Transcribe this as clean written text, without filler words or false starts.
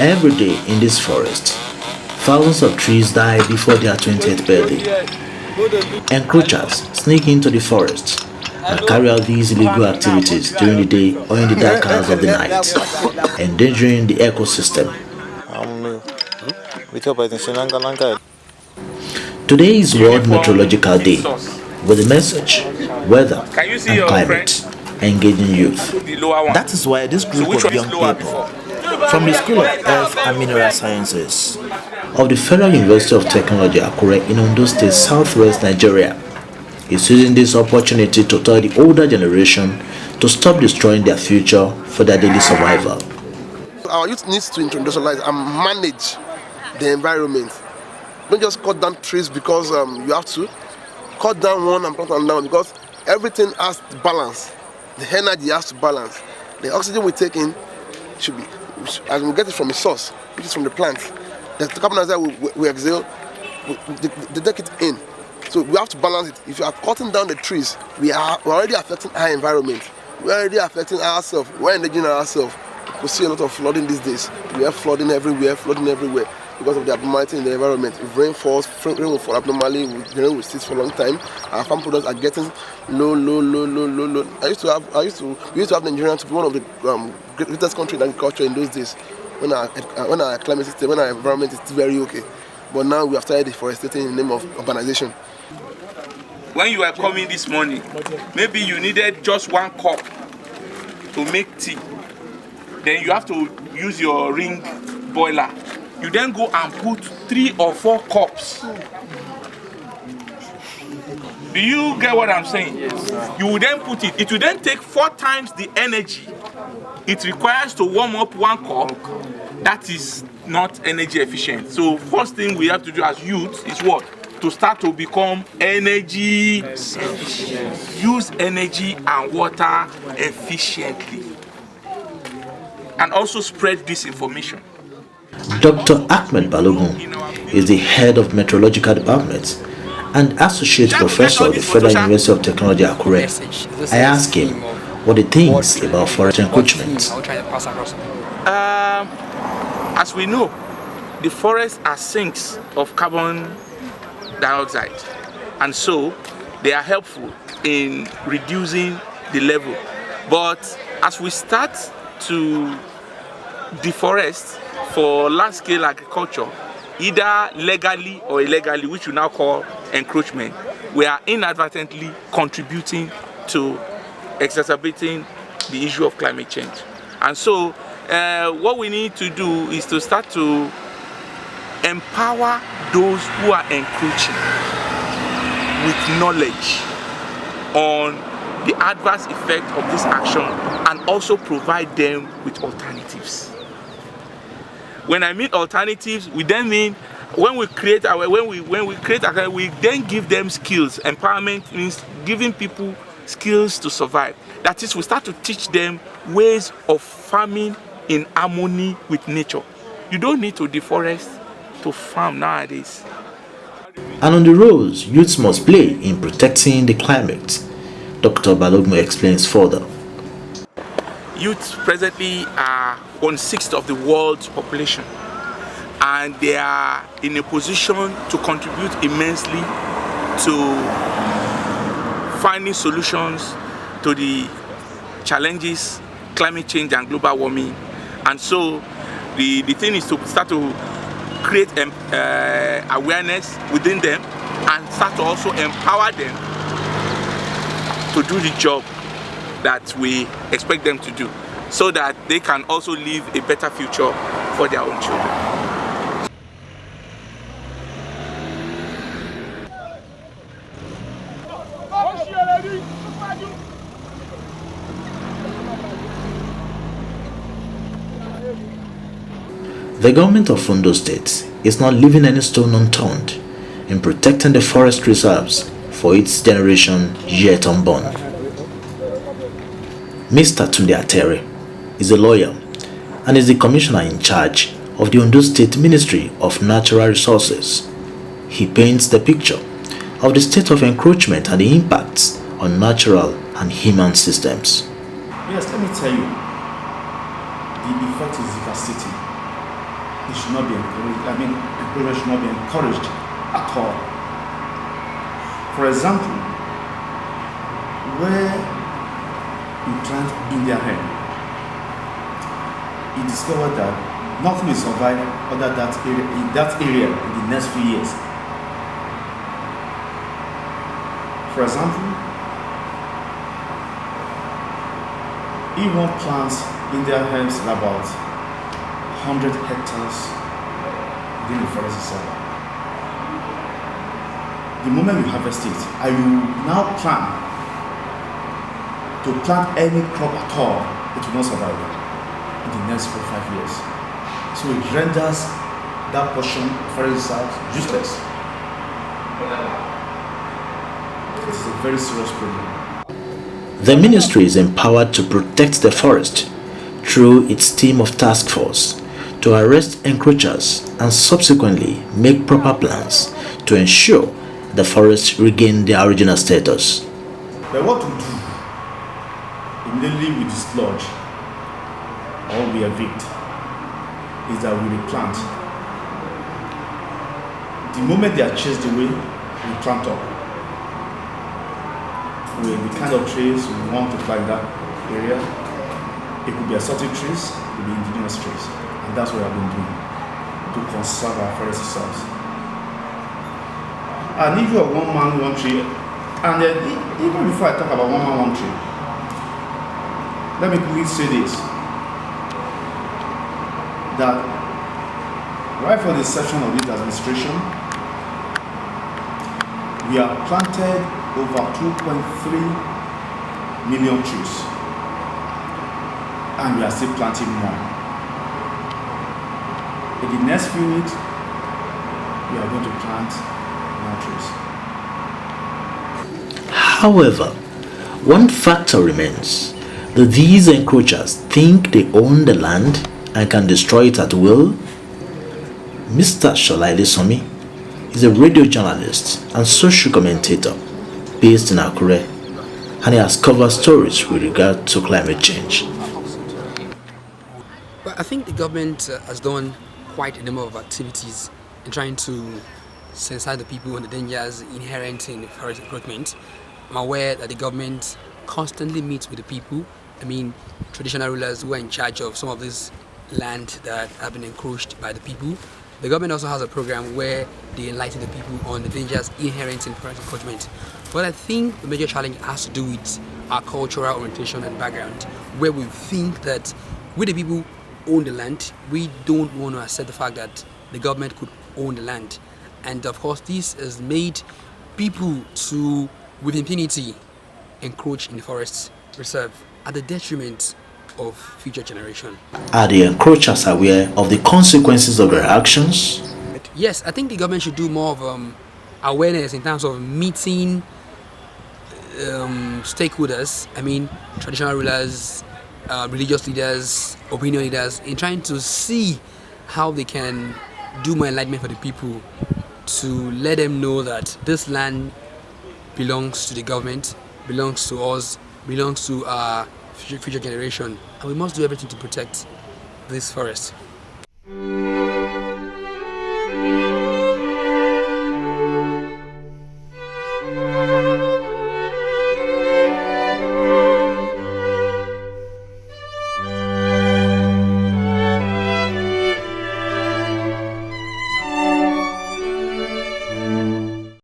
Every day in this forest, thousands of trees die before their 20th birthday. Encroachers sneak into the forest and carry out these illegal activities during the day or in the dark hours of the night, endangering the ecosystem. Today is World Meteorological Day with the message, weather and climate, engaging youth. That is why this group of young people from the School of Earth and Mineral Sciences of the Federal University of Technology, Atere in Ondo State, Southwest Nigeria, is using this opportunity to tell the older generation to stop destroying their future for their daily survival. Our youth needs to industrialize and manage the environment. Don't just cut down trees because you have to. Cut down one and plant them down because everything has to balance. The energy has to balance. The oxygen we take in should be, as we get it from a source, which is from the plant. The carbon dioxide we exhale, they take it in. So we have to balance it. If you are cutting down the trees, we're already affecting our environment. We're already affecting ourselves. We're endangering ourselves. We see a lot of flooding these days. We have flooding everywhere because of the abnormality in the environment. If rain falls, rain will fall abnormally, the rain will sit for a long time. Our farm products are getting low. We used to have Nigeria to be one of the greatest countries in agriculture in those days when our climate system, when our environment is very okay. But now we have started deforestation in the name of urbanization. When you were coming this morning, maybe you needed just one cup to make tea. Then you have to use your ring boiler. You then go and put 3 or 4 cups. Do you get what I'm saying? Yes. You will then put it. It will then take 4 times the energy it requires to warm up 1 cup. That is not energy efficient. So first thing we have to do as youth is what? To start to become energy efficient. Use energy and water efficiently. And also spread this information. Dr. Ahmed Balogun is the head of Meteorological Department and Associate Professor of the Federal University of Technology, Atere. I asked him what he thinks about forest encroachment. As we know, the forests are sinks of carbon dioxide, and so they are helpful in reducing the level. But as we start to deforest for large-scale agriculture, either legally or illegally, which we now call encroachment, we are inadvertently contributing to exacerbating the issue of climate change. And so what we need to do is to start to empower those who are encroaching with knowledge on the adverse effect of this action and also provide them with alternatives. When I mean alternatives, we then mean when we create our we then give them skills. Empowerment means giving people skills to survive. That is, we start to teach them ways of farming in harmony with nature. You don't need to deforest to farm nowadays. And on the roles youths must play in protecting the climate, Dr. Balogun explains further. Youth presently are 1/6 of the world's population, and they are in a position to contribute immensely to finding solutions to the challenges, climate change and global warming. And so the thing is to start to create awareness within them and start to also empower them to do the job that we expect them to do, so that they can also live a better future for their own children. The government of Ondo State is not leaving any stone unturned in protecting the forest reserves for its generation yet unborn. Mr. Tunde Atere is a lawyer and is the commissioner in charge of the Ondo State Ministry of Natural Resources. He paints the picture of the state of encroachment and the impacts on natural and human systems. Yes, let me tell you, the effect is devastating. it should not be encouraged. Encroachment should not be encouraged at all. For example, where you plant India hemp, you discover that nothing will survive under that area in the next few years. For example, if one plants India hemp in about 100 hectares within the forest itself, the moment you harvest it, and you now plan to plant any crop at all, it will not survive in the next 4 or 5 years. So it renders that portion of forest itself useless. This is a very serious problem. The ministry is empowered to protect the forest through its team of task force to arrest encroachers and subsequently make proper plans to ensure the forests regain their original status. But what we do immediately we dislodge or we evict is that we replant. The moment they are chased away, we plant up. With the kind of trees we want to plant that area, it could be exotic trees, it could be indigenous trees, and that's what we have been doing to conserve our forest itself. And if you are one man, one tree, and then even before I talk about one man, one tree, let me quickly say this, that right from the inception of this administration, we have planted over 2.3 million trees, and we are still planting more. In the next few weeks, we are going to plant more trees. However, one factor remains that these encroachers think they own the land and can destroy it at will. Mr. Shola Ilesanmi is a radio journalist and social commentator based in Atere, and he has covered stories with regard to climate change. Well, I think the government has done quite a number of activities in trying to sensitize the people on the dangers inherent in forest encroachment. I'm aware that the government constantly meets with the people, traditional rulers who are in charge of some of this land that have been encroached by the people. The government also has a program where they enlighten the people on the dangers inherent in forest encroachment. But I think the major challenge has to do with our cultural orientation and background, where we think that we the people own the land. We don't want to accept the fact that the government could own the land. And of course, this has made people to, with impunity, encroach in the forest reserve at the detriment of future generation. Are the encroachers aware of the consequences of their actions? Yes, I think the government should do more of awareness in terms of meeting stakeholders, traditional rulers, religious leaders, opinion leaders, in trying to see how they can do more enlightenment for the people, to let them know that this land belongs to the government, belongs to us, belongs to our future generation, and we must do everything to protect this forest.